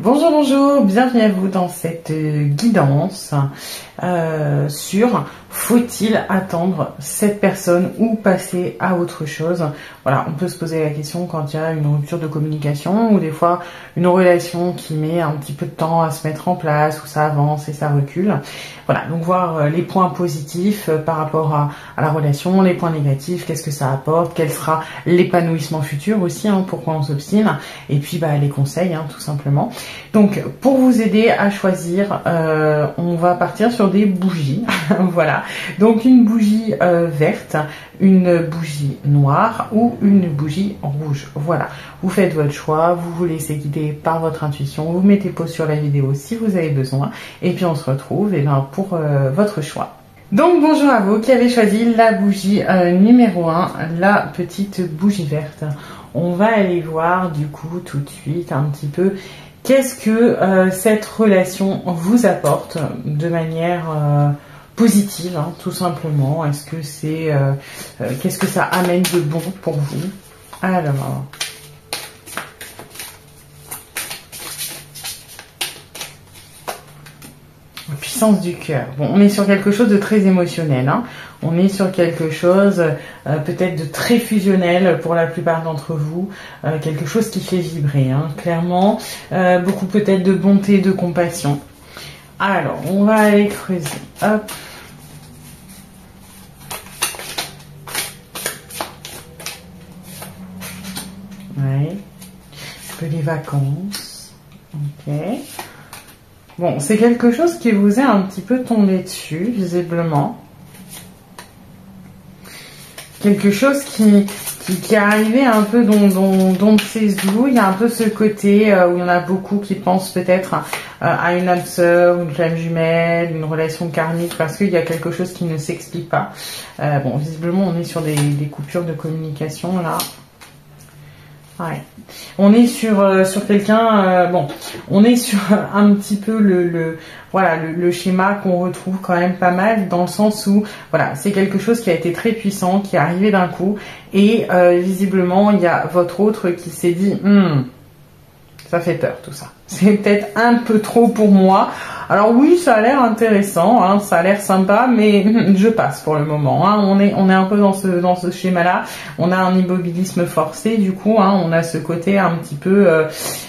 Bonjour, bonjour, bienvenue à vous dans cette guidance sur faut-il attendre cette personne ou passer à autre chose. Voilà, on peut se poser la question quand il y a une rupture de communication ou des fois une relation qui met un petit peu de temps à se mettre en place, où ça avance et ça recule. Voilà, donc voir les points positifs par rapport à la relation, les points négatifs, qu'est-ce que ça apporte, quel sera l'épanouissement futur aussi, pourquoi on s'obstine, et puis les conseils tout simplement. Donc pour vous aider à choisir, on va partir sur des bougies. Voilà, donc une bougie verte, une bougie noire ou une bougie rouge. Voilà, vous faites votre choix, vous vous laissez guider par votre intuition, vous mettez pause sur la vidéo si vous avez besoin, et puis on se retrouve pour votre choix. Donc bonjour à vous qui avez choisi la bougie numéro 1, la petite bougie verte. On va aller voir du coup tout de suite un petit peu qu'est-ce que cette relation vous apporte de manière positive, tout simplement. Est-ce que c'est qu'est-ce que ça amène de bon pour vous? Alors, puissance du cœur. Bon, on est sur quelque chose de très émotionnel. On est sur quelque chose peut-être de très fusionnel pour la plupart d'entre vous. Quelque chose qui fait vibrer, clairement. Beaucoup peut-être de bonté, de compassion. Alors, on va aller creuser. Hop. Ouais. Un peu les vacances. Ok. Bon, c'est quelque chose qui vous est un petit peu tombé dessus, visiblement. Quelque chose qui est arrivé un peu dont ses doux. Il y a un peu ce côté où il y en a beaucoup qui pensent peut-être à une âme sœur, une flamme jumelle, une relation karmique, parce qu'il y a quelque chose qui ne s'explique pas. Bon, visiblement, on est sur des coupures de communication, là. Ouais. On est sur quelqu'un, on est sur un petit peu le schéma qu'on retrouve quand même pas mal, dans le sens où voilà, c'est quelque chose qui a été très puissant, qui est arrivé d'un coup, et visiblement il y a votre autre qui s'est dit ça fait peur tout ça, c'est peut-être un peu trop pour moi. Alors oui, ça a l'air intéressant, ça a l'air sympa, mais je passe pour le moment. On est un peu dans ce schéma-là. On a un immobilisme forcé, du coup, on a ce côté un petit peu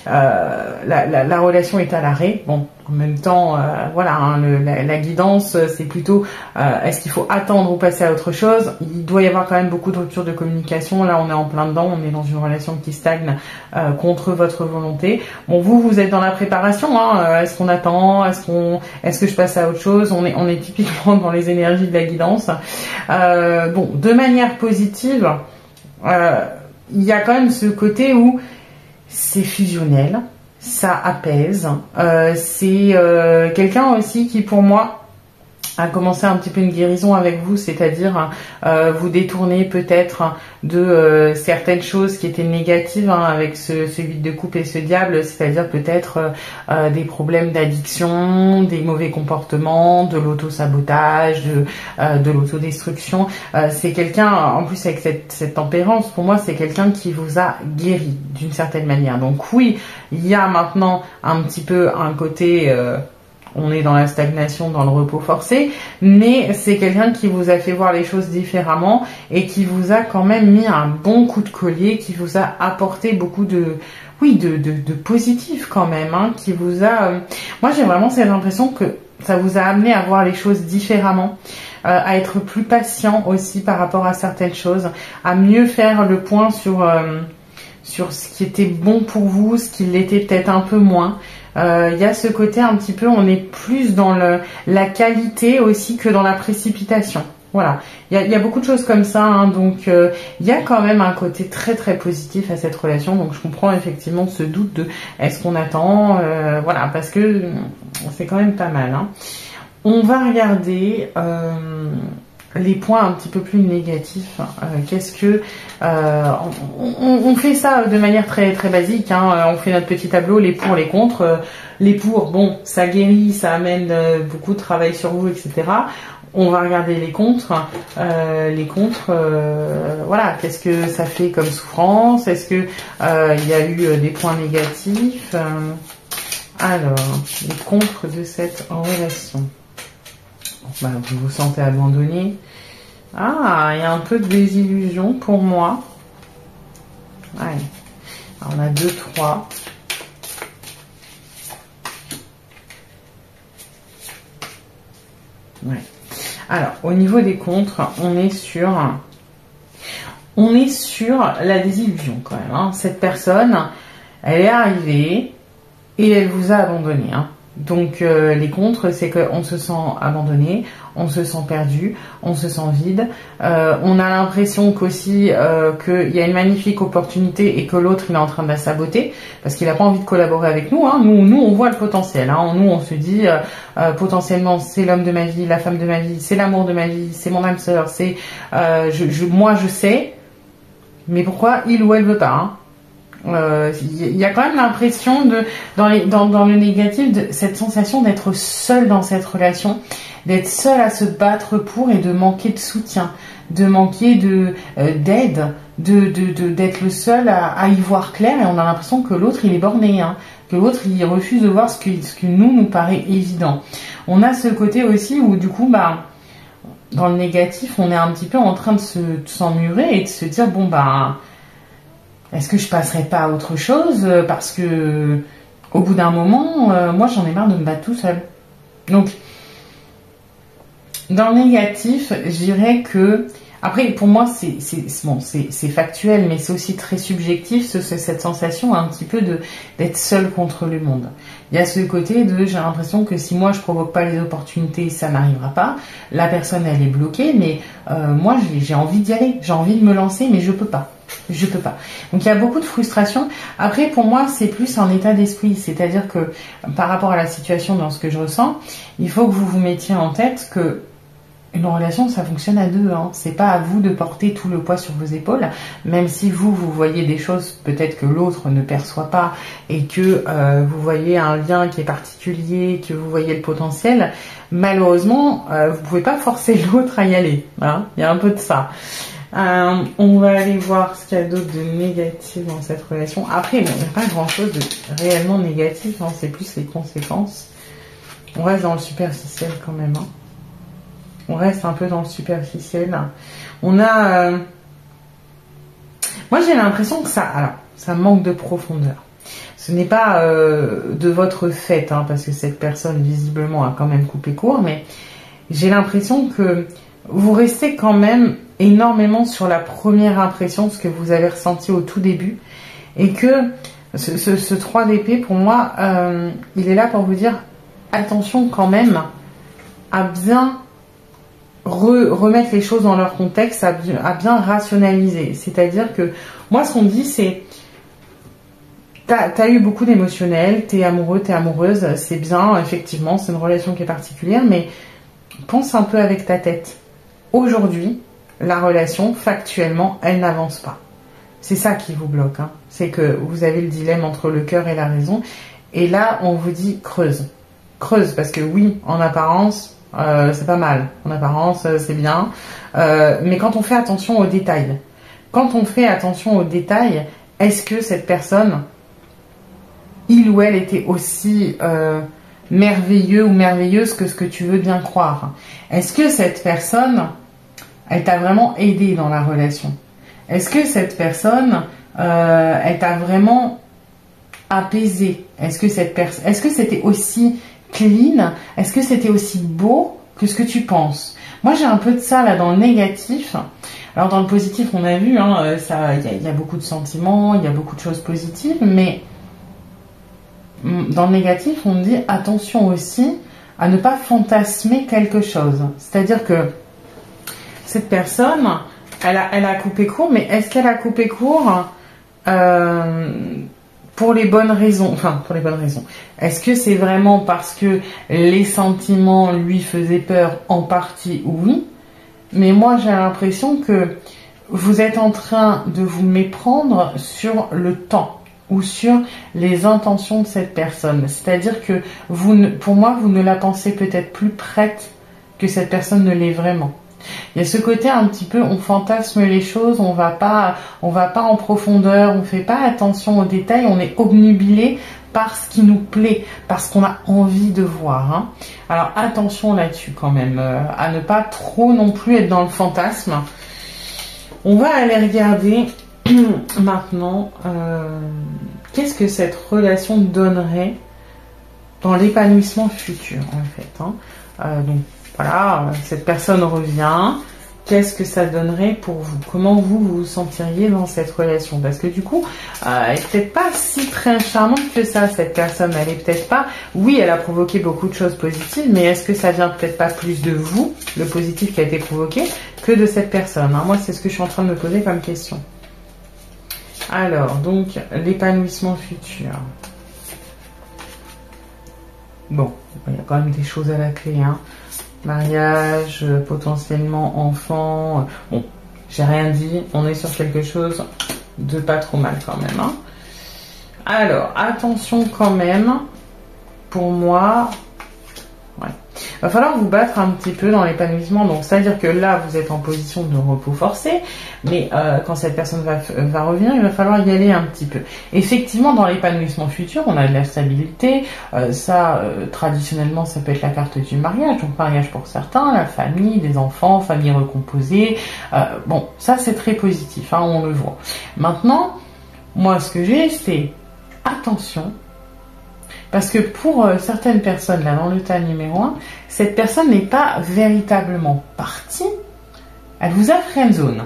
la relation est à l'arrêt. Bon, en même temps, la guidance, c'est plutôt est-ce qu'il faut attendre ou passer à autre chose. Il doit y avoir quand même beaucoup de ruptures de communication. Là, on est en plein dedans. On est dans une relation qui stagne contre votre volonté. Bon, vous êtes dans la préparation. Est-ce qu'on attend? Est-ce que je passe à autre chose? On est typiquement dans les énergies de la guidance. Bon, de manière positive, il y a quand même ce côté où c'est fusionnel, ça apaise. C'est quelqu'un aussi qui, pour moi, a commencé un petit peu une guérison avec vous, c'est-à-dire vous détourner peut-être de certaines choses qui étaient négatives avec ce 8 de coupe et ce diable, c'est-à-dire peut-être des problèmes d'addiction, des mauvais comportements, de l'auto-sabotage, de l'autodestruction. C'est quelqu'un, en plus avec cette tempérance, pour moi c'est quelqu'un qui vous a guéri d'une certaine manière. Donc oui, il y a maintenant un petit peu un côté... on est dans la stagnation, dans le repos forcé, mais c'est quelqu'un qui vous a fait voir les choses différemment et qui vous a quand même mis un bon coup de collier, qui vous a apporté beaucoup de positif quand même, qui vous a... Moi, j'ai vraiment cette impression que ça vous a amené à voir les choses différemment, à être plus patient aussi par rapport à certaines choses, à mieux faire le point sur ce qui était bon pour vous, ce qui l'était peut-être un peu moins. Il y a ce côté un petit peu, on est plus dans la qualité aussi que dans la précipitation. Voilà, il y a beaucoup de choses comme ça, donc il y a quand même un côté très très positif à cette relation. Donc je comprends effectivement ce doute de est-ce qu'on attend, voilà, parce que c'est quand même pas mal. On va regarder les points un petit peu plus négatifs. Qu'est-ce que on fait ça de manière très très basique, on fait notre petit tableau, les pour, les contre. Les pour, bon, ça guérit, ça amène beaucoup de travail sur vous, etc. On va regarder les contres. Voilà, qu'est-ce que ça fait comme souffrance? Est-ce que il y a eu des points négatifs? Alors, les contres de cette relation. Bah, vous vous sentez abandonné. Ah, il y a un peu de désillusion pour moi. Ouais. Alors, on a 2, 3. Ouais. Alors, au niveau des contres, on est sur la désillusion quand même. Hein. Cette personne, elle est arrivée et elle vous a abandonné. Hein. Donc, les contres, c'est qu'on se sent abandonné, on se sent perdu, on se sent vide. On a l'impression qu'aussi qu'il y a une magnifique opportunité et que l'autre, il est en train de la saboter parce qu'il n'a pas envie de collaborer avec nous. Hein. Nous, on voit le potentiel. Hein. Nous, on se dit potentiellement, c'est l'homme de ma vie, la femme de ma vie, c'est l'amour de ma vie, c'est mon âme sœur, c'est moi, je sais. Mais pourquoi il ou elle veut pas hein. Y a quand même l'impression dans le négatif de cette sensation d'être seul dans cette relation, d'être seul à se battre pour et de manquer de soutien, de manquer d'aide, d'être le seul à y voir clair et on a l'impression que l'autre il est borné, hein, que l'autre il refuse de voir ce que nous paraît évident. On a ce côté aussi où du coup bah dans le négatif on est un petit peu en train de s'emmurer et de se dire bon bah est-ce que je passerai pas à autre chose parce que au bout d'un moment, moi j'en ai marre de me battre tout seul. Donc, dans le négatif, je dirais que après pour moi c'est factuel, mais c'est aussi très subjectif cette sensation un petit peu d'être seul contre le monde. Il y a ce côté de j'ai l'impression que si moi je provoque pas les opportunités, ça n'arrivera pas. La personne elle est bloquée, mais moi j'ai envie d'y aller, j'ai envie de me lancer, mais je peux pas. Je peux pas. Donc il y a beaucoup de frustration. Après pour moi c'est plus un état d'esprit, c'est-à-dire que par rapport à la situation dans ce que je ressens, il faut que vous vous mettiez en tête que une relation ça fonctionne à deux. Hein. C'est pas à vous de porter tout le poids sur vos épaules, même si vous voyez des choses peut-être que l'autre ne perçoit pas et que vous voyez un lien qui est particulier, que vous voyez le potentiel. Malheureusement, vous pouvez pas forcer l'autre à y aller. Hein. Il y a un peu de ça. On va aller voir ce qu'il y a d'autre de négatif dans cette relation. Après, bon, il n'y a pas grand chose de réellement négatif, hein, c'est plus les conséquences. On reste dans le superficiel quand même. Hein. On reste un peu dans le superficiel. On a... Moi j'ai l'impression que ça manque de profondeur. Ce n'est pas de votre fait, hein, parce que cette personne visiblement a quand même coupé court, mais j'ai l'impression que vous restez quand même énormément sur la première impression, ce que vous avez ressenti au tout début, et que ce 3 d'épée, pour moi, il est là pour vous dire attention quand même à bien remettre les choses dans leur contexte, à bien rationaliser. C'est-à-dire que moi, ce qu'on me dit, c'est t'as eu beaucoup d'émotionnel, t'es amoureux, t'es amoureuse, c'est bien, effectivement, c'est une relation qui est particulière, mais pense un peu avec ta tête. Aujourd'hui, la relation, factuellement, elle n'avance pas. C'est ça qui vous bloque. Hein. C'est que vous avez le dilemme entre le cœur et la raison. Et là, on vous dit creuse. Creuse, parce que oui, en apparence, c'est pas mal. En apparence, c'est bien. Mais quand on fait attention aux détails, est-ce que cette personne, il ou elle était aussi merveilleux ou merveilleuse que ce que tu veux bien croire? Est-ce que cette personne... elle t'a vraiment aidé dans la relation? Est-ce que cette personne, elle t'a vraiment apaisé? Est-ce que c'était aussi clean? Est-ce que c'était aussi beau que ce que tu penses? Moi, j'ai un peu de ça là dans le négatif. Alors dans le positif, on a vu, hein, il y a beaucoup de sentiments, il y a beaucoup de choses positives, mais dans le négatif, on dit attention aussi à ne pas fantasmer quelque chose. C'est-à-dire que cette personne, elle a coupé court, mais est-ce qu'elle a coupé court pour les bonnes raisons? Enfin, pour les bonnes raisons. Est-ce que c'est vraiment parce que les sentiments lui faisaient peur? En partie, oui. Mais moi, j'ai l'impression que vous êtes en train de vous méprendre sur le temps ou sur les intentions de cette personne. C'est-à-dire que pour moi, vous ne la pensez peut-être plus prête que cette personne ne l'est vraiment. Il y a ce côté un petit peu, on fantasme les choses, on va pas en profondeur, on fait pas attention aux détails, on est obnubilé par ce qui nous plaît, parce qu'on a envie de voir. Hein. Alors attention là-dessus quand même, à ne pas trop non plus être dans le fantasme. On va aller regarder maintenant qu'est-ce que cette relation donnerait dans l'épanouissement futur en fait. Hein. Donc voilà, cette personne revient. Qu'est-ce que ça donnerait pour vous? Comment vous vous sentiriez dans cette relation? Parce que du coup, elle est peut-être pas si très charmante que ça, cette personne. Elle est peut-être pas... Oui, elle a provoqué beaucoup de choses positives, mais est-ce que ça vient peut-être pas plus de vous, le positif qui a été provoqué, que de cette personne, hein? Moi, c'est ce que je suis en train de me poser comme question. Alors, donc, l'épanouissement futur. Bon, il y a quand même des choses à la clé, hein. Mariage, potentiellement enfant. Bon, j'ai rien dit. On est sur quelque chose de pas trop mal quand même. Hein. Alors, attention quand même. Pour moi, ouais. Va falloir vous battre un petit peu dans l'épanouissement. Donc, c'est-à-dire que là, vous êtes en position de repos forcé. Mais quand cette personne va revenir, il va falloir y aller un petit peu. Effectivement, dans l'épanouissement futur, on a de la stabilité. Traditionnellement, ça peut être la carte du mariage. Donc, mariage pour certains, la famille, des enfants, famille recomposée. Bon, ça, c'est très positif. Hein, on le voit. Maintenant, moi, ce que j'ai, c'est attention. Parce que pour certaines personnes, là, dans le tas numéro 1, cette personne n'est pas véritablement partie. Elle vous a friendzone.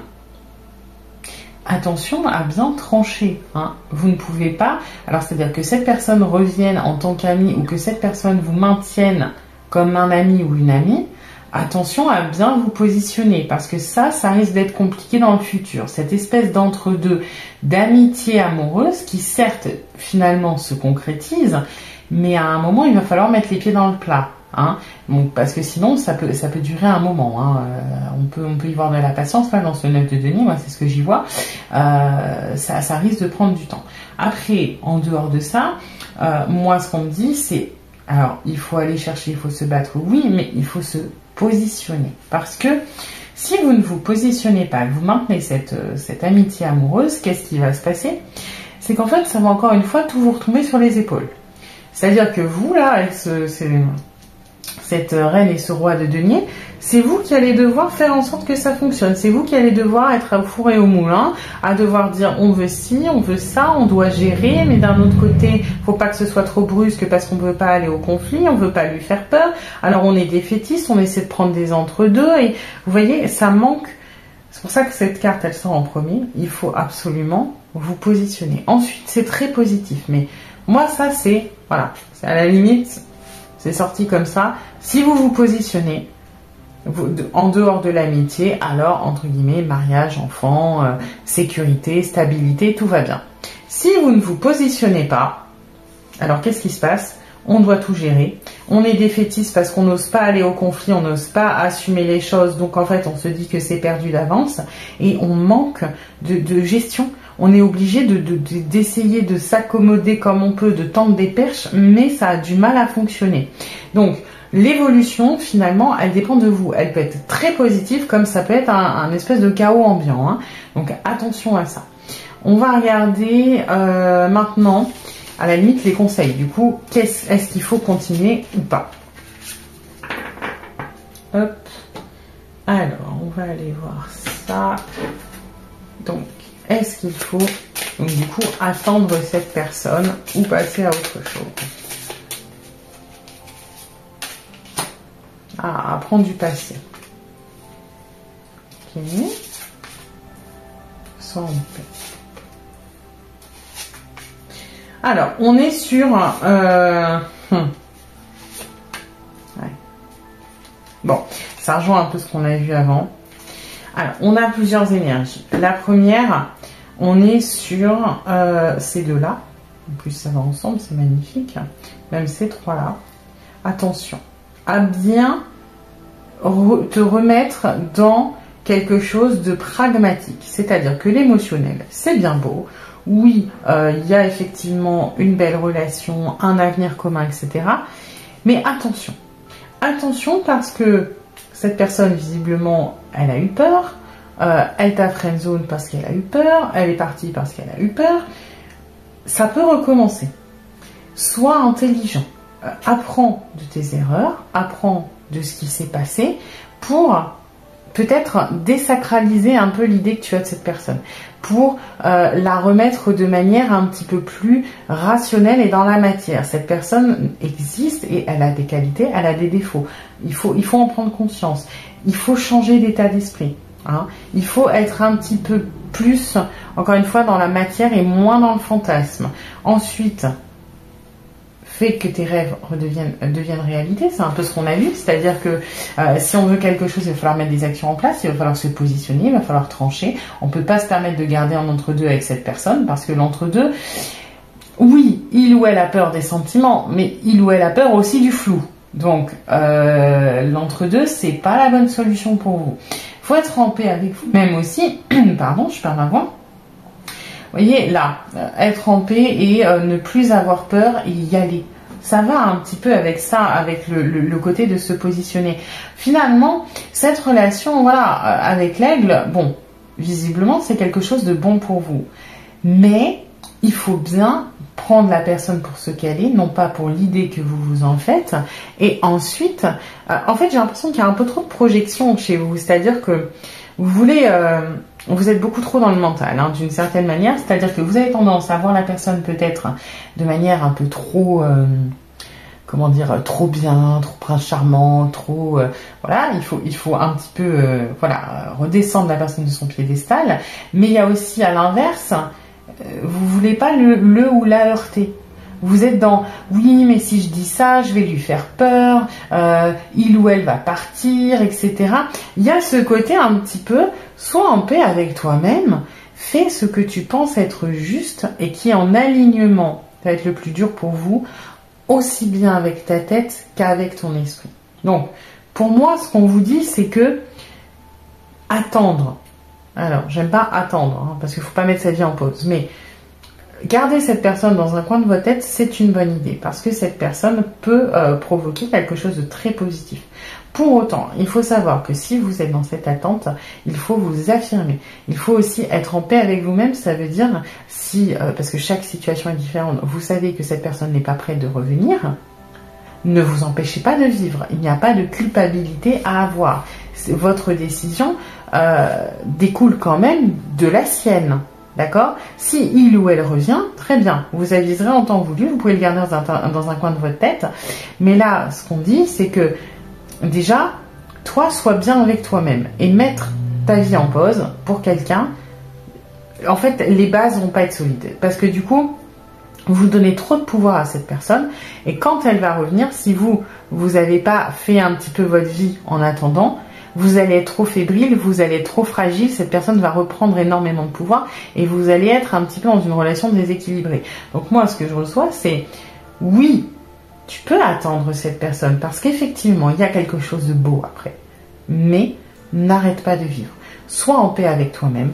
Attention à bien trancher. Hein. Vous ne pouvez pas... Alors, c'est-à-dire que cette personne revienne en tant qu'amie ou que cette personne vous maintienne comme un ami ou une amie. Attention à bien vous positionner parce que ça risque d'être compliqué dans le futur. Cette espèce d'entre-deux d'amitié amoureuse qui, certes, finalement se concrétise, mais à un moment, il va falloir mettre les pieds dans le plat. Hein. Donc, parce que sinon, ça peut durer un moment. Hein. On peut y voir de la patience là dans ce 9 de denier, moi c'est ce que j'y vois. Ça risque de prendre du temps. Après, en dehors de ça, moi ce qu'on me dit, c'est alors il faut aller chercher, il faut se battre, oui, mais il faut se positionner. Parce que si vous ne vous positionnez pas, que vous maintenez cette amitié amoureuse, qu'est-ce qui va se passer? C'est qu'en fait, ça va encore une fois tout vous retomber sur les épaules. C'est-à-dire que vous, là, avec cette reine et ce roi de denier, c'est vous qui allez devoir faire en sorte que ça fonctionne. C'est vous qui allez devoir être au four et au moulin, à devoir dire on veut ci, on veut ça, on doit gérer, mais d'un autre côté, faut pas que ce soit trop brusque parce qu'on ne veut pas aller au conflit, on veut pas lui faire peur. Alors on est défaitiste, on essaie de prendre des entre-deux et vous voyez, ça manque. C'est pour ça que cette carte, elle sort en premier. Il faut absolument vous positionner. Ensuite, c'est très positif, mais moi, ça, c'est, voilà, c'est à la limite, c'est sorti comme ça. Si vous vous positionnez en dehors de l'amitié, alors, entre guillemets, mariage, enfant, sécurité, stabilité, tout va bien. Si vous ne vous positionnez pas, alors qu'est-ce qui se passe? On doit tout gérer. On est défaitiste parce qu'on n'ose pas aller au conflit, on n'ose pas assumer les choses. Donc, en fait, on se dit que c'est perdu d'avance et on manque de gestion. On est obligé d'essayer de s'accommoder comme on peut, de tendre des perches, mais ça a du mal à fonctionner. Donc, l'évolution, finalement, elle dépend de vous. Elle peut être très positive, comme ça peut être un espèce de chaos ambiant. Hein. Donc, attention à ça. On va regarder maintenant, à la limite, les conseils. Du coup, est-ce qu'il faut continuer ou pas? Hop. Alors, on va aller voir ça. Donc, est-ce qu'il faut, donc du coup, attendre cette personne ou passer à autre chose? Ah, apprendre du passé. Ok. Soit en paix. Alors, on est sur... Ouais. Bon, ça rejoint un peu ce qu'on a vu avant. Alors, on a plusieurs énergies. La première, on est sur ces deux-là. En plus, ça va ensemble, c'est magnifique. Même ces trois-là. Attention à bien te remettre dans quelque chose de pragmatique. C'est-à-dire que l'émotionnel, c'est bien beau. Oui, il y a effectivement une belle relation, un avenir commun, etc. Mais attention. Attention parce que cette personne, visiblement, elle a eu peur. Elle t'a friendzone parce qu'elle a eu peur. Elle est partie parce qu'elle a eu peur. Ça peut recommencer. Sois intelligent. Apprends de tes erreurs. Apprends de ce qui s'est passé pour peut-être désacraliser un peu l'idée que tu as de cette personne. Pour la remettre de manière un petit peu plus rationnelle et dans la matière. Cette personne existe et elle a des qualités, elle a des défauts. Il faut en prendre conscience. Il faut changer d'état d'esprit. Hein. Il faut être un petit peu plus, encore une fois, dans la matière et moins dans le fantasme. Ensuite, fais que tes rêves deviennent réalité. C'est un peu ce qu'on a vu. C'est-à-dire que si on veut quelque chose, il va falloir mettre des actions en place, il va falloir se positionner, il va falloir trancher. On ne peut pas se permettre de garder un entre-deux avec cette personne parce que l'entre-deux, oui, il ou elle a peur des sentiments, mais il ou elle a peur aussi du flou. Donc, l'entre-deux, c'est pas la bonne solution pour vous. Il faut être en paix avec vous-même aussi. Pardon, je perds ma voix. Vous voyez, là, être en paix et ne plus avoir peur et y aller. Ça va un petit peu avec ça, avec le côté de se positionner. Finalement, cette relation, voilà, avec l'aigle, bon, visiblement, c'est quelque chose de bon pour vous. Mais il faut bien prendre la personne pour ce qu'elle est, non pas pour l'idée que vous vous en faites. Et ensuite, en fait, j'ai l'impression qu'il y a un peu trop de projection chez vous. C'est-à-dire que vous voulez... vous êtes beaucoup trop dans le mental, hein, d'une certaine manière. C'est-à-dire que vous avez tendance à voir la personne peut-être de manière un peu trop... comment dire, trop bien, trop prince charmant, trop... voilà, il faut un petit peu voilà, redescendre la personne de son piédestal. Mais il y a aussi à l'inverse... vous voulez pas le ou la heurter. Vous êtes dans oui, mais si je dis ça, je vais lui faire peur, il ou elle va partir, etc. Il y a ce côté un petit peu, sois en paix avec toi-même, fais ce que tu penses être juste et qui est en alignement, ça va être le plus dur pour vous, aussi bien avec ta tête qu'avec ton esprit. Donc, pour moi, ce qu'on vous dit, c'est que attendre. Alors, j'aime pas attendre, hein, parce qu'il ne faut pas mettre sa vie en pause. Mais garder cette personne dans un coin de votre tête, c'est une bonne idée. Parce que cette personne peut provoquer quelque chose de très positif. Pour autant, il faut savoir que si vous êtes dans cette attente, il faut vous affirmer. Il faut aussi être en paix avec vous-même. Ça veut dire, si, parce que chaque situation est différente, vous savez que cette personne n'est pas prête de revenir, ne vous empêchez pas de vivre. Il n'y a pas de culpabilité à avoir. Votre décision découle quand même de la sienne. D'accord? Si il ou elle revient, très bien. Vous aviserez en temps voulu. Vous pouvez le garder dans un coin de votre tête. Mais là, ce qu'on dit, c'est que déjà, toi, sois bien avec toi-même. Et mettre ta vie en pause pour quelqu'un, en fait, les bases vont pas être solides. Parce que du coup, vous donnez trop de pouvoir à cette personne. Et quand elle va revenir, si vous n'avez pas fait un petit peu votre vie en attendant, vous allez être trop fébrile, vous allez être trop fragile, cette personne va reprendre énormément de pouvoir et vous allez être un petit peu dans une relation déséquilibrée. Donc moi, ce que je reçois, c'est oui, tu peux attendre cette personne parce qu'effectivement, il y a quelque chose de beau après. Mais n'arrête pas de vivre. Sois en paix avec toi-même,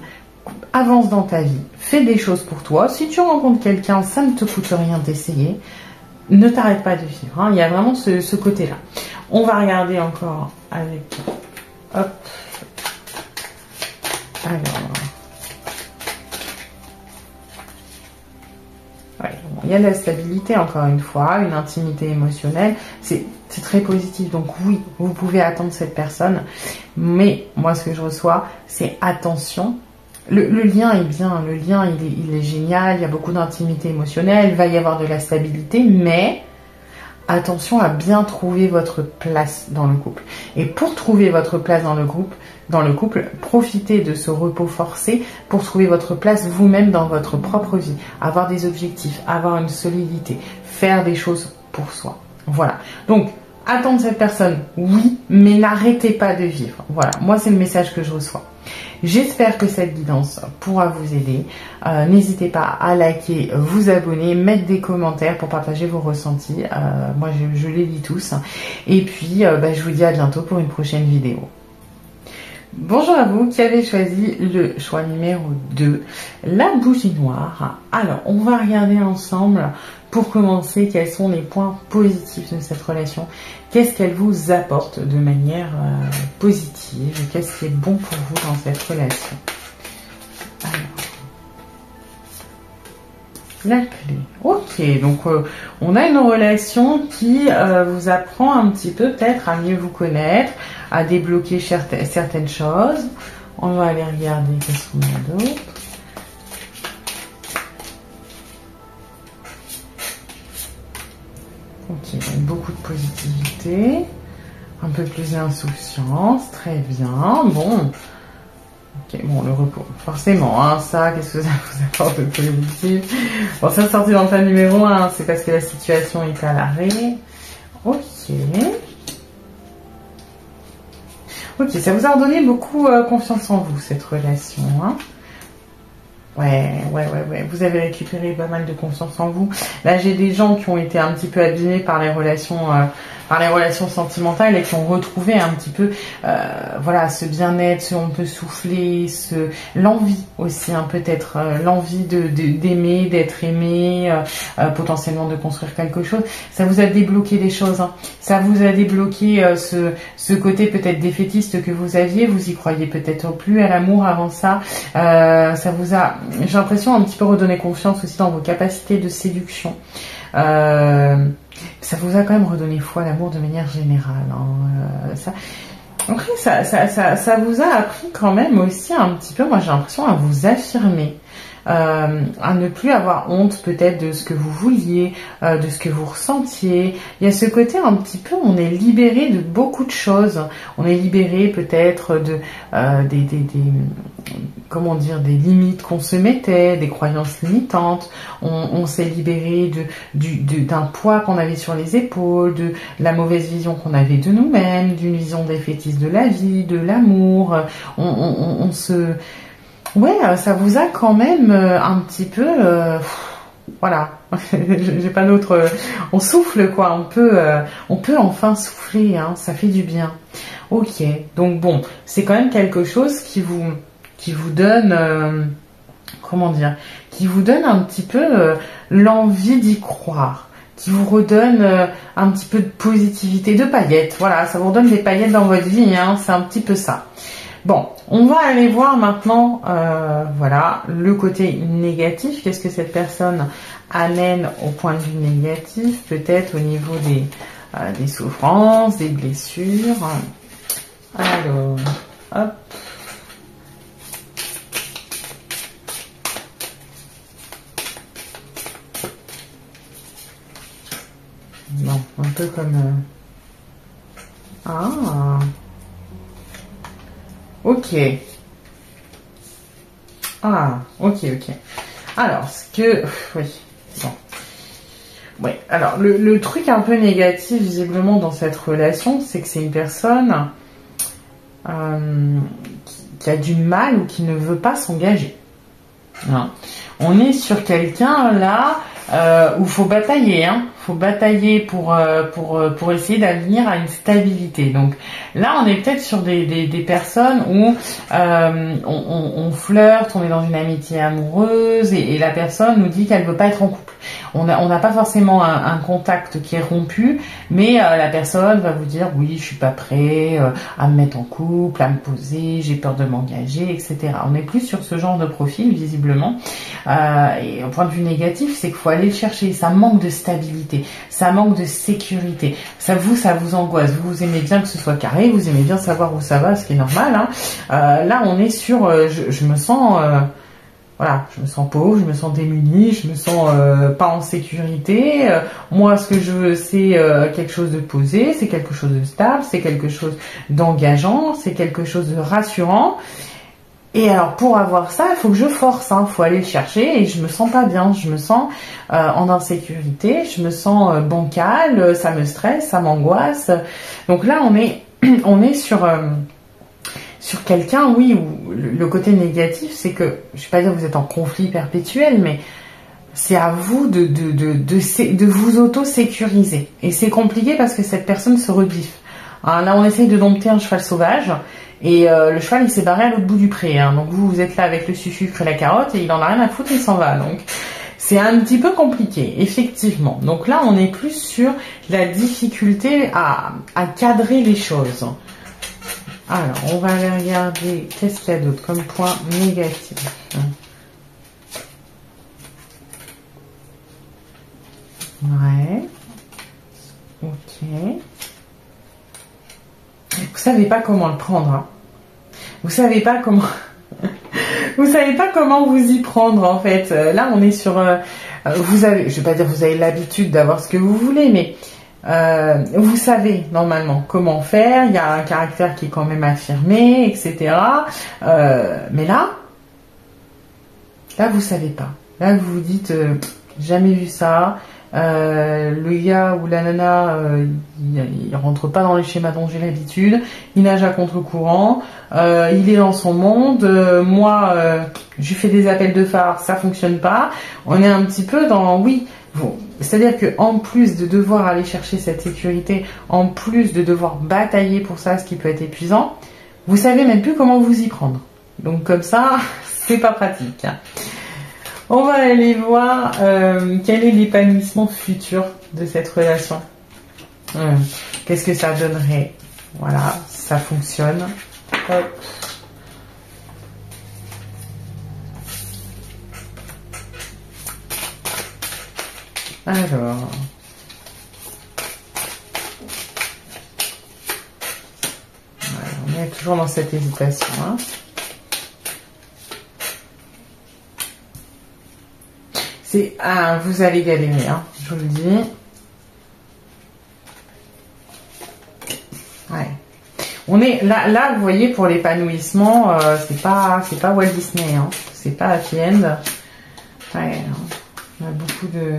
avance dans ta vie, fais des choses pour toi. Si tu rencontres quelqu'un, ça ne te coûte rien d'essayer. Ne t'arrête pas de vivre. Hein. Il y a vraiment ce côté-là. On va regarder encore avec... Hop. Alors. Ouais, bon, il y a de la stabilité, encore une fois, une intimité émotionnelle. C'est très positif. Donc oui, vous pouvez attendre cette personne. Mais moi, ce que je reçois, c'est attention. Le lien est bien. Le lien, il est génial. Il y a beaucoup d'intimité émotionnelle. Il va y avoir de la stabilité. Mais... attention à bien trouver votre place dans le couple. Et pour trouver votre place dans le couple, profitez de ce repos forcé pour trouver votre place vous-même dans votre propre vie. Avoir des objectifs, avoir une solidité, faire des choses pour soi. Voilà. Donc, attendre cette personne, oui, mais n'arrêtez pas de vivre. Voilà. Moi, c'est le message que je reçois. J'espère que cette guidance pourra vous aider. N'hésitez pas à liker, vous abonner, mettre des commentaires pour partager vos ressentis. Moi, je les lis tous. Et puis, je vous dis à bientôt pour une prochaine vidéo. Bonjour à vous qui avez choisi le choix numéro 2, la bougie noire. Alors, on va regarder ensemble, pour commencer, quels sont les points positifs de cette relation. Qu'est-ce qu'elle vous apporte de manière positive? Qu'est-ce qui est bon pour vous dans cette relation? Alors, la clé. Ok, donc on a une relation qui vous apprend un petit peu peut-être à mieux vous connaître, à débloquer certaines choses. On va aller regarder qu'est-ce qu'on a d'autre. Ok, donc beaucoup de positivité, un peu plus d'insouciance, très bien. Bon, ok, bon, le repos, forcément, hein, ça, qu'est-ce que ça vous apporte de positif? Bon, ça sorti dans le plan numéro 1, c'est parce que la situation est à l'arrêt. Ok. Ok, ça vous a redonné beaucoup confiance en vous, cette relation, hein. Ouais. Vous avez récupéré pas mal de confiance en vous. Là, j'ai des gens qui ont été un petit peu abîmés par les relations sentimentales et qui ont retrouvé un petit peu, voilà, ce bien-être, ce on peut souffler, l'envie aussi, hein, peut-être l'envie d'aimer, d'être aimé, potentiellement de construire quelque chose. Ça vous a débloqué des choses, hein. Ça vous a débloqué ce côté peut-être défaitiste que vous aviez. Vous y croyez peut-être plus à l'amour avant ça. Ça vous a, j'ai l'impression, un petit peu redonné confiance aussi dans vos capacités de séduction. Ça vous a quand même redonné foi à l'amour de manière générale, hein. Après, ça vous a appris quand même aussi un petit peu, moi j'ai l'impression, à vous affirmer. À ne plus avoir honte peut-être de ce que vous vouliez, de ce que vous ressentiez. Il y a ce côté un petit peu, on est libéré de beaucoup de choses. On est libéré peut-être de comment dire, des limites qu'on se mettait, des croyances limitantes. On s'est libéré d'un poids qu'on avait sur les épaules, de la mauvaise vision qu'on avait de nous-mêmes, d'une vision défaitiste de la vie, de l'amour. Ouais, ça vous a quand même un petit peu, voilà, j'ai pas d'autre. On souffle quoi, on peut enfin souffler, hein, ça fait du bien. Ok, donc bon, c'est quand même quelque chose qui vous donne, comment dire, qui vous donne un petit peu l'envie d'y croire, qui vous redonne un petit peu de positivité, de paillettes. Voilà, ça vous redonne des paillettes dans votre vie, hein, c'est un petit peu ça. Bon, on va aller voir maintenant, voilà, le côté négatif. Qu'est-ce que cette personne amène au point de vue négatif? Peut-être au niveau des souffrances, des blessures. Alors, hop. Non, un peu comme... Ah. Ok. Ah, ok. Alors, oui, bon. Ouais, alors, le truc un peu négatif, visiblement, dans cette relation, c'est que c'est une personne qui a du mal ou qui ne veut pas s'engager. Hein. On est sur quelqu'un, là, où il faut batailler, hein. Faut batailler pour essayer d'avenir à une stabilité. Donc là, on est peut-être sur des personnes où on flirte, on est dans une amitié amoureuse et la personne nous dit qu'elle veut pas être en couple. On n'a pas forcément un contact qui est rompu, mais la personne va vous dire oui, je suis pas prêt à me mettre en couple, à me poser, j'ai peur de m'engager, etc. On est plus sur ce genre de profil visiblement. Et au point de vue négatif, c'est qu'il faut aller le chercher. Ça manque de stabilité, ça manque de sécurité. Ça vous angoisse. Vous aimez bien que ce soit carré, vous aimez bien savoir où ça va, ce qui est normal. Hein. Là, on est sur, je me sens, voilà, je me sens pauvre, je me sens démunie, je me sens pas en sécurité. Moi, ce que je veux, c'est quelque chose de posé, c'est quelque chose de stable, c'est quelque chose d'engageant, c'est quelque chose de rassurant. Et alors pour avoir ça, il faut que je force, hein, faut aller le chercher et je me sens pas bien, je me sens en insécurité, je me sens bancale, ça me stresse, ça m'angoisse. Donc là on est sur quelqu'un, oui, où le côté négatif, c'est que, je vais pas dire que vous êtes en conflit perpétuel, mais c'est à vous de vous auto-sécuriser. Et c'est compliqué parce que cette personne se rebiffe. Hein, là on essaye de dompter un cheval sauvage. Et le cheval, il s'est barré à l'autre bout du pré. Hein. Donc vous êtes là avec le sucre et la carotte et il en a rien à foutre, il s'en va. Donc c'est un petit peu compliqué, effectivement. Donc là, on est plus sur la difficulté à cadrer les choses. Alors, on va aller regarder qu'est-ce qu'il y a d'autre comme point négatif. Ouais. Ok. Vous savez pas comment le prendre. Hein. Vous savez pas comment... vous savez pas comment vous y prendre, en fait. Là, on est sur... vous avez... Je vais pas dire que vous avez l'habitude d'avoir ce que vous voulez, mais... vous savez normalement comment faire, il y a un caractère qui est quand même affirmé, etc. Mais là vous savez pas. Là vous vous dites jamais vu ça. Le gars ou la nana, il rentre pas dans les schémas dont j'ai l'habitude. Il nage à contre-courant. Il est dans son monde. Moi, je fais des appels de phare, ça fonctionne pas. On est un petit peu dans c'est-à-dire que en plus de devoir aller chercher cette sécurité, en plus de devoir batailler pour ça, ce qui peut être épuisant, vous savez même plus comment vous y prendre. Donc comme ça, c'est pas pratique. On va aller voir quel est l'épanouissement futur de cette relation. Qu'est-ce que ça donnerait? Voilà, ça fonctionne. Hop. Alors, on est toujours dans cette hésitation. Hein. Vous allez galérer, hein, je vous le dis. Ouais. On est là, vous voyez, pour l'épanouissement, c'est pas Walt Disney, hein. C'est pas Happy End. Ouais, on a beaucoup de...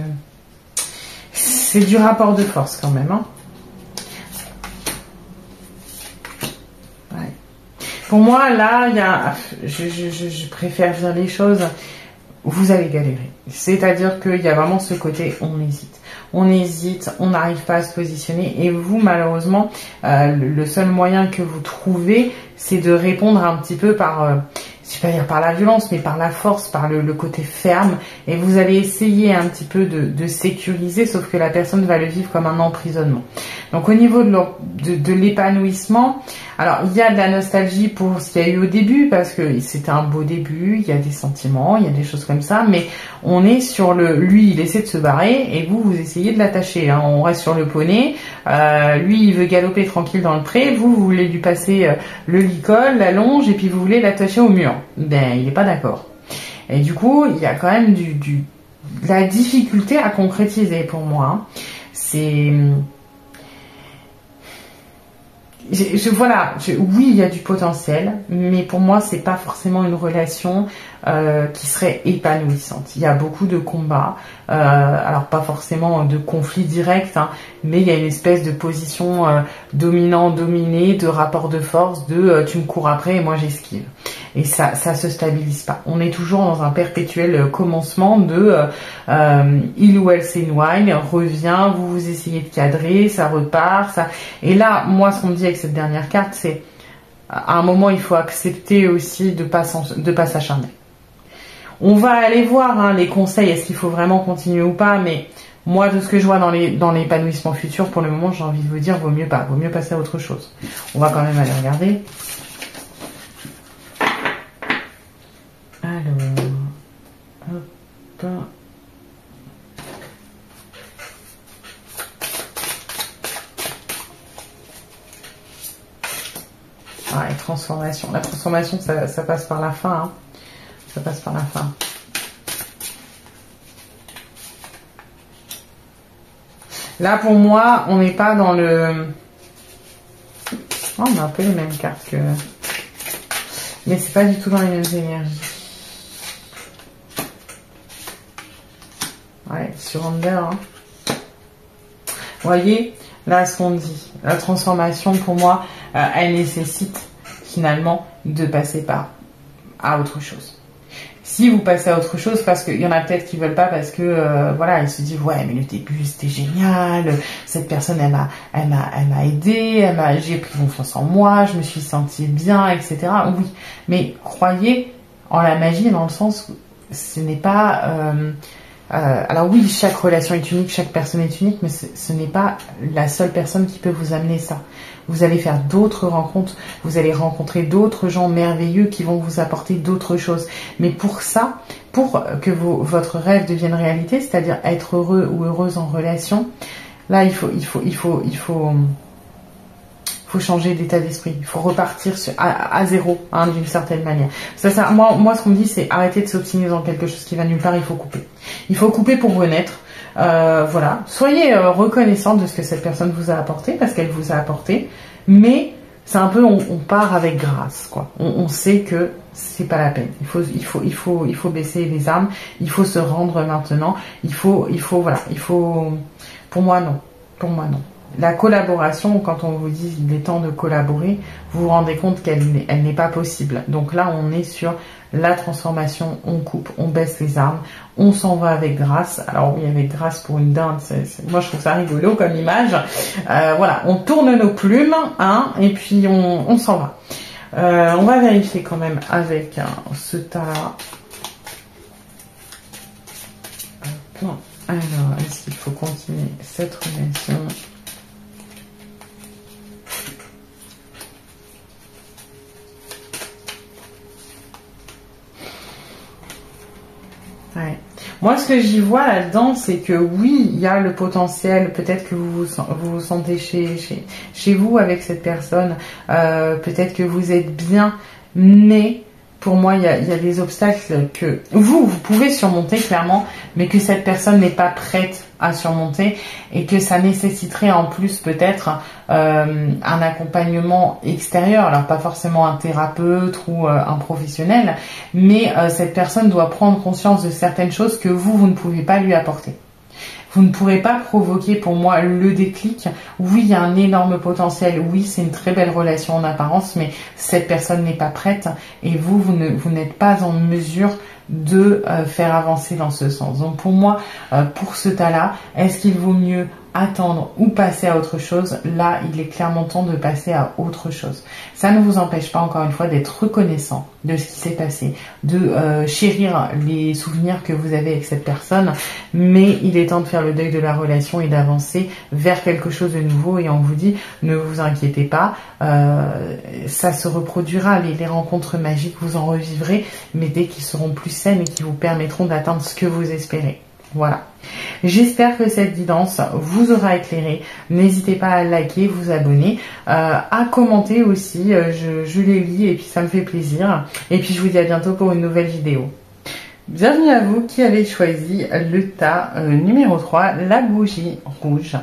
C'est du rapport de force quand même. Hein. Ouais. Pour moi, là, je préfère dire les choses. Vous allez galérer. C'est-à-dire qu'il y a vraiment ce côté, on hésite, on n'arrive pas à se positionner. Et vous, malheureusement, le seul moyen que vous trouvez, c'est de répondre un petit peu par... je vais pas dire par la violence, mais par la force, par le côté ferme. Et vous allez essayer un petit peu de sécuriser, sauf que la personne va le vivre comme un emprisonnement. Donc au niveau de l'épanouissement, alors il y a de la nostalgie pour ce qu'il y a eu au début, parce que c'était un beau début, il y a des sentiments, il y a des choses comme ça, mais on est sur lui, il essaie de se barrer, et vous essayez de l'attacher. Hein. On reste sur le poney, lui il veut galoper tranquille dans le pré, vous voulez lui passer le licol, la longe, et puis vous voulez l'attacher au mur. Ben, il n'est pas d'accord. Et du coup, il y a quand même de la difficulté à concrétiser pour moi. Hein. C'est... oui, il y a du potentiel, mais pour moi, c'est pas forcément une relation qui serait épanouissante. Il y a beaucoup de combats, alors pas forcément de conflits directs, hein, mais il y a une espèce de position dominant-dominé, de rapport de force, tu me cours après et moi j'esquive. Et ça se stabilise pas. On est toujours dans un perpétuel commencement de il ou elle s'éloigne, revient, vous essayez de cadrer, ça repart, ça. Et là, moi, ce qu'on me dit avec cette dernière carte, c'est à un moment, il faut accepter aussi de pas s'acharner. On va aller voir hein, les conseils, est-ce qu'il faut vraiment continuer ou pas, mais moi, de ce que je vois dans l'épanouissement futur, pour le moment, j'ai envie de vous dire, vaut mieux passer à autre chose. On va quand même aller regarder. Alors, hop. Ouais, transformation. La transformation, ça passe par la fin. Hein. Ça passe par la fin. Là, pour moi, on n'est pas dans le... Oh, on a un peu les mêmes cartes que... Mais c'est pas du tout dans les mêmes énergies. Ouais, sur Under. Hein. Vous voyez, là, ce qu'on dit. La transformation, pour moi, elle nécessite finalement de passer à autre chose. si vous passez à autre chose, parce qu'il y en a peut-être qui veulent pas parce que voilà, ils se disent ouais mais le début c'était génial, cette personne elle m'a aidé, j'ai pris confiance en moi, je me suis sentie bien, etc. Oui, mais croyez en la magie dans le sens où ce n'est pas alors oui, chaque relation est unique, chaque personne est unique, mais ce n'est pas la seule personne qui peut vous amener ça. Vous allez faire d'autres rencontres, vous allez rencontrer d'autres gens merveilleux qui vont vous apporter d'autres choses. Mais pour ça, pour que votre rêve devienne réalité, c'est-à-dire être heureux ou heureuse en relation, là il faut changer d'état d'esprit. Il faut repartir à zéro, hein, d'une certaine manière. Moi, ce qu'on me dit, c'est arrêter de s'obstiner dans quelque chose qui va nulle part. Il faut couper. Il faut couper pour renaître. Voilà. Soyez reconnaissant de ce que cette personne vous a apporté, parce qu'elle vous a apporté. Mais c'est un peu, on part avec grâce, quoi. On sait que c'est pas la peine. Il faut baisser les armes. Il faut se rendre maintenant. Voilà. Pour moi, non. Pour moi, non. La collaboration, quand on vous dit il est temps de collaborer, vous vous rendez compte qu'elle n'est pas possible. Donc là, on est sur la transformation, on coupe, on baisse les armes, on s'en va avec grâce. Alors oui, avec grâce pour une dinde, moi je trouve ça rigolo comme image. Voilà, on tourne nos plumes, hein, et puis on s'en va. On va vérifier quand même avec ce tas. Alors, est-ce qu'il faut continuer cette relation ? Ouais. Moi, ce que j'y vois là-dedans, c'est que oui, il y a le potentiel. Peut-être que vous vous sentez chez vous avec cette personne. Peut-être que vous êtes bien, mais pour moi, il y a des obstacles que vous pouvez surmonter clairement, mais que cette personne n'est pas prête à surmonter et que ça nécessiterait en plus peut-être un accompagnement extérieur. Alors pas forcément un thérapeute ou un professionnel, mais cette personne doit prendre conscience de certaines choses que vous ne pouvez pas lui apporter. Vous ne pourrez pas provoquer pour moi le déclic. Oui, il y a un énorme potentiel. Oui, c'est une très belle relation en apparence, mais cette personne n'est pas prête et vous n'êtes pas en mesure de faire avancer dans ce sens. Donc pour moi, pour ce tas-là, est-ce qu'il vaut mieux attendre ou passer à autre chose? Là, il est clairement temps de passer à autre chose. Ça ne vous empêche pas, encore une fois, d'être reconnaissant de ce qui s'est passé, de chérir les souvenirs que vous avez avec cette personne, mais il est temps de faire le deuil de la relation et d'avancer vers quelque chose de nouveau. Et on vous dit, ne vous inquiétez pas, ça se reproduira, les rencontres magiques, vous en revivrez, mais dès qu'ils seront plus saines et qui vous permettront d'atteindre ce que vous espérez. Voilà. J'espère que cette guidance vous aura éclairé. N'hésitez pas à liker, vous abonner, à commenter aussi. Je les lis et puis ça me fait plaisir. Et puis je vous dis à bientôt pour une nouvelle vidéo. Bienvenue à vous qui avez choisi le tas numéro 3, la bougie rouge.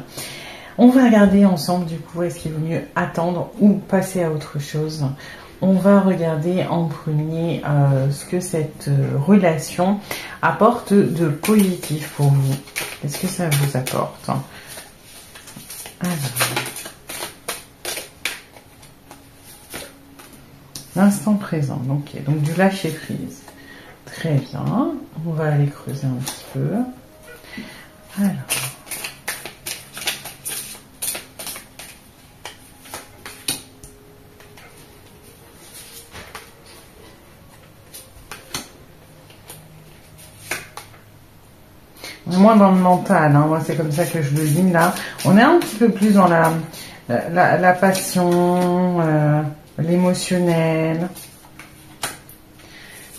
On va regarder ensemble du coup, est-ce qu'il vaut mieux attendre ou passer à autre chose. On va regarder en premier ce que cette relation apporte de positif pour vous. Qu'est-ce que ça vous apporte? Alors, l'instant présent. Ok, donc du lâcher prise. Très bien. On va aller creuser un petit peu. Alors. Moins dans le mental, hein. Moi c'est comme ça que je le dis là. On est un petit peu plus dans la passion, l'émotionnel.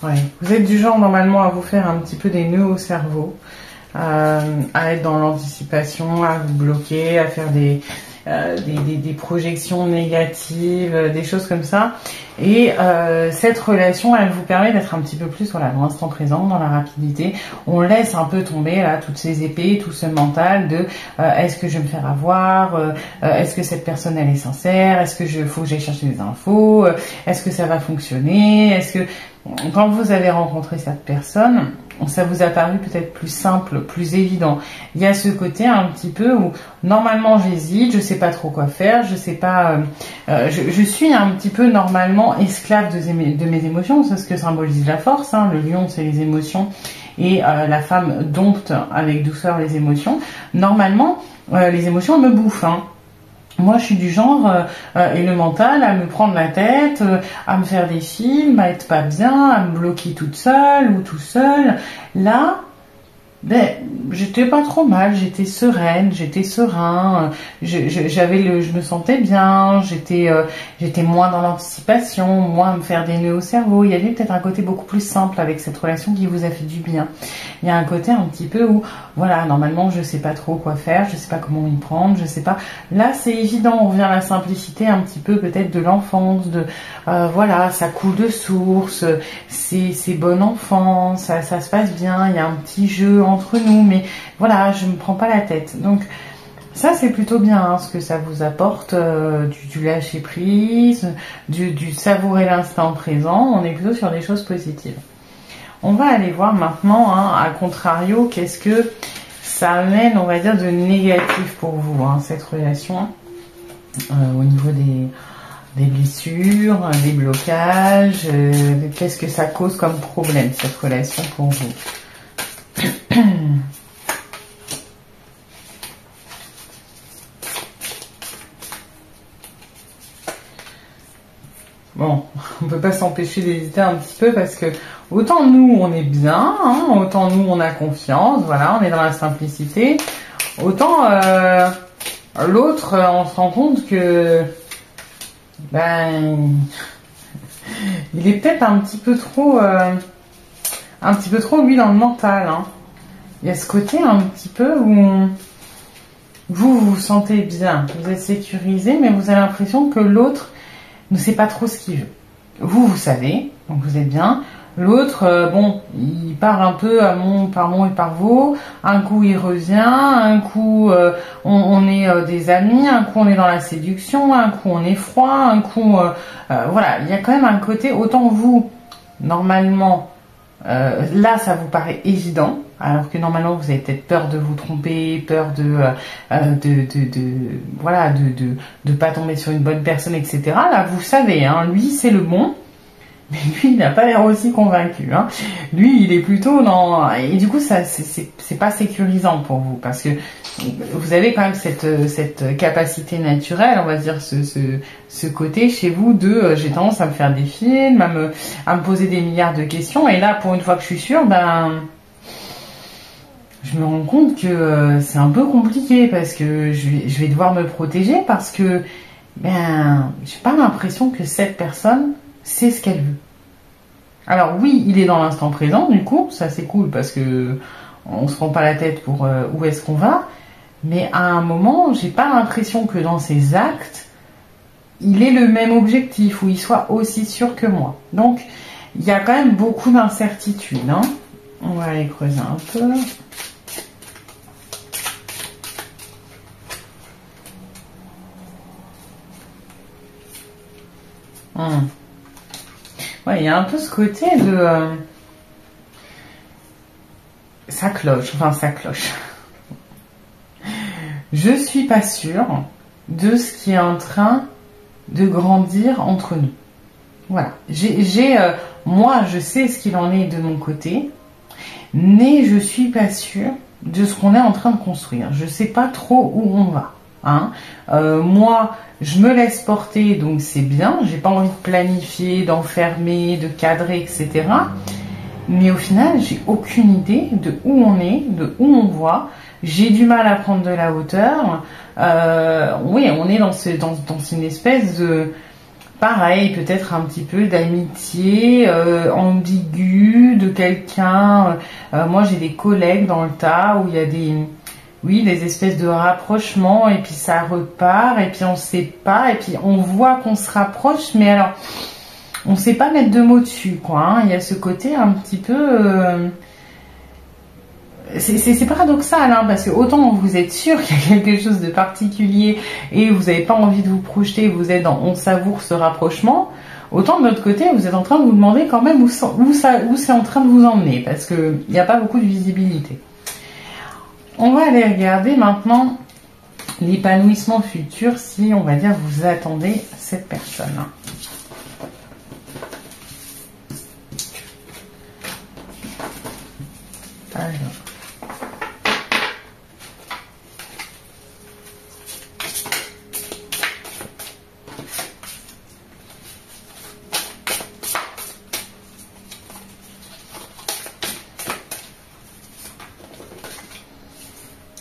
Ouais. Vous êtes du genre normalement à vous faire un petit peu des nœuds au cerveau, à être dans l'anticipation, à vous bloquer, à faire des projections négatives, des choses comme ça. Et cette relation, elle vous permet d'être un petit peu plus voilà, dans l'instant présent, dans la rapidité. On laisse un peu tomber là toutes ces épées, tout ce mental de est-ce que je vais me faire avoir, est-ce que cette personne elle est sincère, est-ce que faut que j'aille chercher des infos, est-ce que ça va fonctionner, est-ce que quand vous avez rencontré cette personne, ça vous a paru peut-être plus simple, plus évident. Il y a ce côté un petit peu où normalement j'hésite, je sais pas trop quoi faire, je sais pas, je suis un petit peu normalement esclave de mes émotions, c'est ce que symbolise la force, hein. Le lion c'est les émotions et la femme dompte avec douceur les émotions. Normalement les émotions me bouffent, hein. Moi, je suis du genre, et le mental, à me prendre la tête, à me faire des films, à être pas bien, à me bloquer toute seule ou tout seul. Là, ben, j'étais pas trop mal, j'étais sereine, j'étais serein, je me sentais bien, j'étais moins dans l'anticipation, moins à me faire des nœuds au cerveau. Il y avait peut-être un côté beaucoup plus simple avec cette relation qui vous a fait du bien. Il y a un côté un petit peu où, voilà, normalement je sais pas trop quoi faire, je sais pas comment y prendre, je sais pas. Là c'est évident, on revient à la simplicité un petit peu peut-être de l'enfance, de voilà, ça coule de source, c'est bon enfant, ça se passe bien, il y a un petit jeu entre nous, mais voilà, je me prends pas la tête. Donc ça c'est plutôt bien, hein, ce que ça vous apporte, du lâcher prise, du savourer l'instant présent. On est plutôt sur des choses positives. On va aller voir maintenant, hein, à contrario, qu'est-ce que ça amène, on va dire, de négatif pour vous, hein, cette relation, au niveau des blessures, des blocages, qu'est-ce que ça cause comme problème, cette relation pour vous. Bon, on peut pas s'empêcher d'hésiter un petit peu parce que autant nous on est bien, hein, autant nous on a confiance, voilà, on est dans la simplicité, autant l'autre on se rend compte que ben il est peut-être un petit peu trop lui dans le mental, hein. Il y a ce côté un petit peu où vous vous sentez bien, vous êtes sécurisé, mais vous avez l'impression que l'autre ne sait pas trop ce qu'il veut. Vous savez, donc vous êtes bien. L'autre, bon, il part un peu par mon et par vos. Un coup, il revient. Un coup, on est des amis. Un coup, on est dans la séduction. Un coup, on est froid. Un coup, voilà. Il y a quand même un côté, autant vous, normalement, là, ça vous paraît évident. Alors que normalement, vous avez peut-être peur de vous tromper, peur voilà, de pas tomber sur une bonne personne, etc. Là, vous savez, hein, lui, c'est le bon. Mais lui, il n'a pas l'air aussi convaincu, hein. Lui, il est plutôt dans... Et du coup, ça, c'est pas sécurisant pour vous, parce que vous avez quand même cette capacité naturelle, on va dire, ce côté chez vous de... j'ai tendance à me faire des films, à me poser des milliards de questions, et là, pour une fois que je suis sûre, ben... je me rends compte que c'est un peu compliqué, parce que je vais devoir me protéger, parce que, ben, j'ai pas l'impression que cette personne... c'est ce qu'elle veut. Alors oui, il est dans l'instant présent, du coup, ça c'est cool parce que on se prend pas la tête pour où est-ce qu'on va, mais à un moment, j'ai pas l'impression que dans ses actes, il ait le même objectif ou il soit aussi sûr que moi. Donc, il y a quand même beaucoup d'incertitudes, hein. On va aller creuser un peu. Ouais, il y a un peu ce côté de... ça cloche, enfin ça cloche. Je suis pas sûre de ce qui est en train de grandir entre nous. Voilà. Moi, je sais ce qu'il en est de mon côté, mais je suis pas sûre de ce qu'on est en train de construire. Je sais pas trop où on va. Hein. Moi, je me laisse porter, donc c'est bien. J'ai pas envie de planifier, d'enfermer, de cadrer, etc. Mais au final, j'ai aucune idée de où on est, de où on voit. J'ai du mal à prendre de la hauteur. Oui, on est dans une espèce de... pareil, peut-être un petit peu d'amitié ambiguë de quelqu'un. Moi, j'ai des collègues dans le tas où il y a des espèces de rapprochements, et puis ça repart, et puis on sait pas, et puis on voit qu'on se rapproche, mais alors on sait pas mettre de mots dessus, quoi, hein. Il y a ce côté un petit peu... c'est paradoxal, hein, parce que autant vous êtes sûr qu'il y a quelque chose de particulier et vous n'avez pas envie de vous projeter, vous êtes dans on savoure ce rapprochement, autant de notre côté, vous êtes en train de vous demander quand même où c'est en train de vous emmener, parce qu'il n'y a pas beaucoup de visibilité. On va aller regarder maintenant l'épanouissement futur, si on va dire vous attendez cette personne. Alors.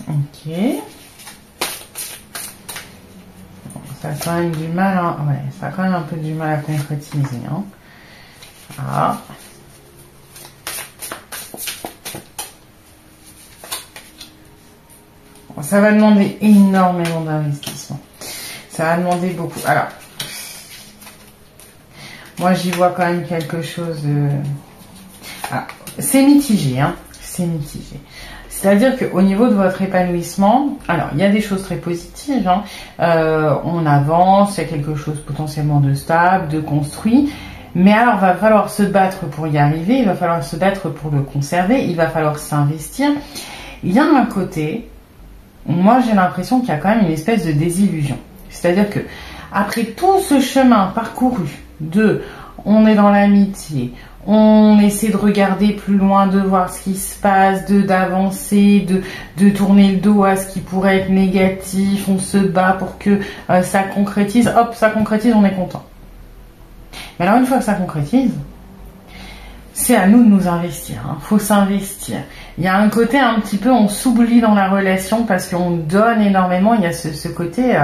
Ok. Bon, ça a quand même du mal, hein. Ouais, ça a quand même un peu du mal à concrétiser, hein. Ah. Bon, ça va demander énormément d'investissement. Ça va demander beaucoup. Alors, moi j'y vois quand même quelque chose de... Ah, c'est mitigé, hein. C'est mitigé. C'est-à-dire qu'au niveau de votre épanouissement, alors il y a des choses très positives, hein. On avance, il y a quelque chose potentiellement de stable, de construit, mais alors il va falloir se battre pour y arriver, il va falloir se battre pour le conserver, il va falloir s'investir. Il y a un côté, moi j'ai l'impression qu'il y a quand même une espèce de désillusion. C'est-à-dire que après tout ce chemin parcouru de on est dans l'amitié, on essaie de regarder plus loin, de voir ce qui se passe, d'avancer, de tourner le dos à ce qui pourrait être négatif, on se bat pour que ça concrétise, hop, ça concrétise, on est content. Mais alors une fois que ça concrétise, c'est à nous de nous investir, hein. Faut s'investir. Il y a un côté un petit peu, on s'oublie dans la relation parce qu'on donne énormément, il y a ce côté,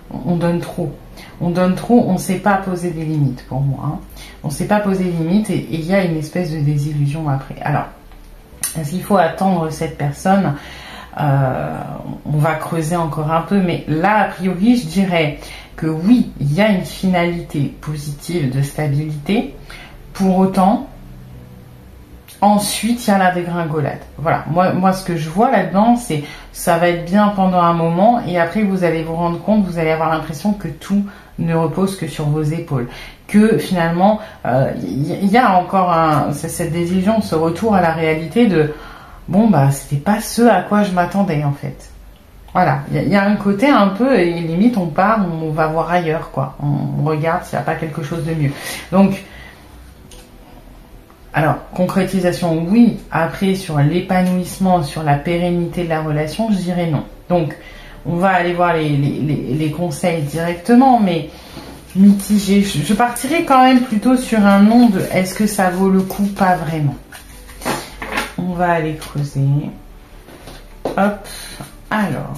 on donne trop. On donne trop, on ne sait pas poser des limites pour moi, hein. On ne sait pas poser des limites et il y a une espèce de désillusion après. Alors, est-ce qu'il faut attendre cette personne? On va creuser encore un peu, mais là, a priori, je dirais que oui, il y a une finalité positive de stabilité. Pour autant, ensuite, il y a la dégringolade. Voilà, moi ce que je vois là-dedans, c'est ça va être bien pendant un moment et après, vous allez vous rendre compte, vous allez avoir l'impression que tout ne repose que sur vos épaules. Que finalement, il y a encore cette désillusion, ce retour à la réalité de bon, bah, c'était pas ce à quoi je m'attendais en fait. Voilà, il y a un côté un peu, et limite, on part, on va voir ailleurs, quoi. On regarde s'il n'y a pas quelque chose de mieux. Donc, alors, concrétisation, oui. Après, sur l'épanouissement, sur la pérennité de la relation, je dirais non. Donc, on va aller voir les conseils directement, mais mitigé. Je partirai quand même plutôt sur un nom de est-ce que ça vaut le coup, pas vraiment. On va aller creuser. Hop, alors.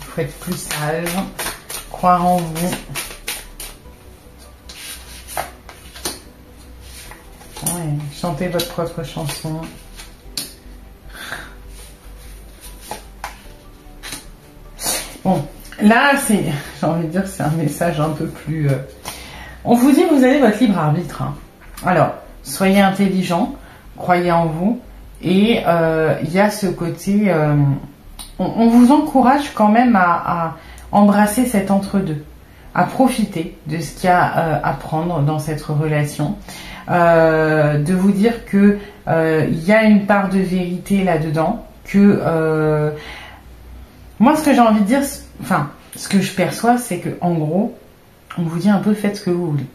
Il faut être plus sage, croire en vous. Ouais, chantez votre propre chanson. Bon, là, j'ai envie de dire, c'est un message un peu plus... On vous dit, vous avez votre libre arbitre, hein. Alors, soyez intelligent, croyez en vous, et il y a ce côté... on vous encourage quand même à embrasser cet entre-deux, à profiter de ce qu'il y a à prendre dans cette relation, de vous dire que il y a une part de vérité là-dedans, que... moi, ce que j'ai envie de dire, enfin, ce que je perçois, c'est que en gros, on vous dit un peu faites ce que vous voulez.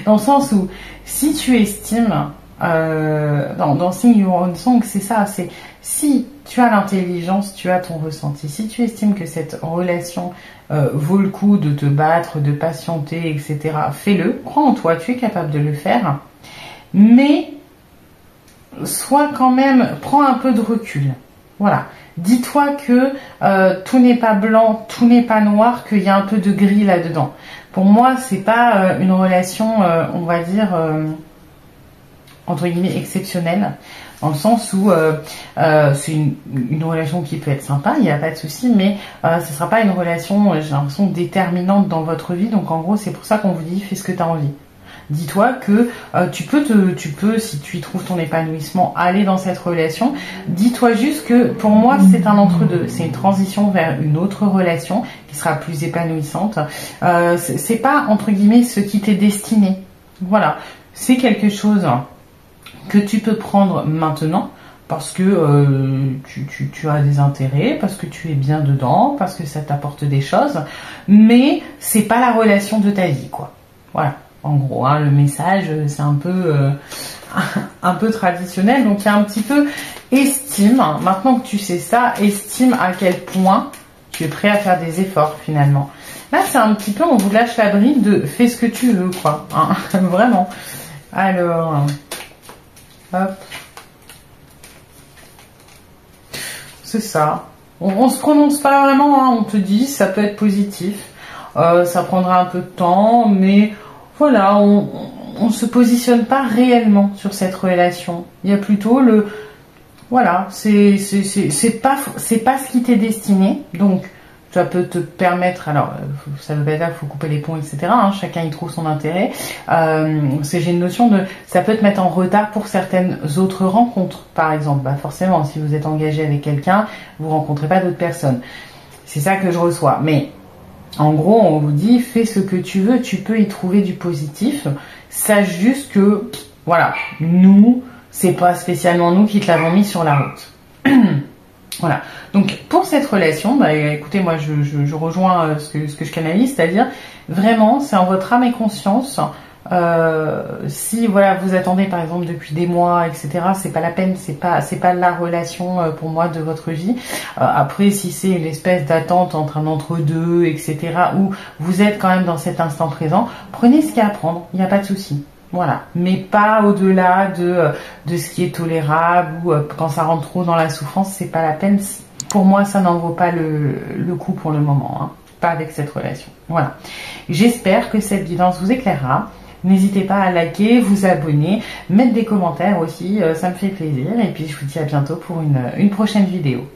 Dans le sens où, si tu estimes, dans Sing Your Own Song, c'est ça, c'est si tu as l'intelligence, tu as ton ressenti. Si tu estimes que cette relation vaut le coup de te battre, de patienter, etc., fais-le. Crois en toi, tu es capable de le faire. Mais, sois quand même, prends un peu de recul. Voilà. Dis-toi que tout n'est pas blanc, tout n'est pas noir, qu'il y a un peu de gris là-dedans. Pour moi, c'est pas une relation, on va dire, entre guillemets, exceptionnelle, dans le sens où c'est une relation qui peut être sympa, il n'y a pas de souci, mais ce ne sera pas une relation, j'ai l'impression, déterminante dans votre vie. Donc en gros, c'est pour ça qu'on vous dit, fais ce que tu as envie. Dis-toi que tu peux, si tu y trouves ton épanouissement, aller dans cette relation. Dis-toi juste que pour moi, c'est un entre-deux. C'est une transition vers une autre relation qui sera plus épanouissante. C'est pas, entre guillemets, ce qui t'est destiné. Voilà. C'est quelque chose que tu peux prendre maintenant parce que tu as des intérêts, parce que tu es bien dedans, parce que ça t'apporte des choses, mais c'est pas la relation de ta vie, quoi. Voilà. En gros, hein, le message, c'est un peu traditionnel. Donc, il y a un petit peu estime. Maintenant que tu sais ça, estime à quel point tu es prêt à faire des efforts, finalement. Là, c'est un petit peu, on vous lâche la bride de fais ce que tu veux, quoi. Hein, vraiment. Alors, hop. C'est ça. On se prononce pas vraiment, hein, on te dit, ça peut être positif. Ça prendra un peu de temps, mais... Voilà, on se positionne pas réellement sur cette relation. Il y a plutôt le, voilà, c'est pas ce qui t'est destiné. Donc, ça peut te permettre, alors, ça veut pas dire qu'il faut couper les ponts, etc. Hein, chacun y trouve son intérêt. J'ai une notion de, ça peut te mettre en retard pour certaines autres rencontres, par exemple. Bah forcément, si vous êtes engagé avec quelqu'un, vous rencontrez pas d'autres personnes. C'est ça que je reçois. Mais en gros, on vous dit, fais ce que tu veux, tu peux y trouver du positif. Sache juste que, voilà, nous, c'est pas spécialement nous qui te l'avons mis sur la route. Voilà. Donc, pour cette relation, bah, écoutez, moi, je rejoins ce que je canalise, c'est-à-dire, vraiment, c'est en votre âme et conscience. Si voilà vous attendez par exemple depuis des mois, etc., c'est pas la peine, c'est pas la relation pour moi de votre vie. Après, si c'est une espèce d'attente entre un entre-deux, etc., où vous êtes quand même dans cet instant présent, prenez ce qu'il y a à prendre, il n'y a pas de souci. Voilà, mais pas au-delà de ce qui est tolérable ou quand ça rentre trop dans la souffrance, c'est pas la peine. Pour moi, ça n'en vaut pas le coup pour le moment, hein. Pas avec cette relation. Voilà. J'espère que cette guidance vous éclairera. N'hésitez pas à liker, vous abonner, mettre des commentaires aussi, ça me fait plaisir. Et puis je vous dis à bientôt pour une prochaine vidéo.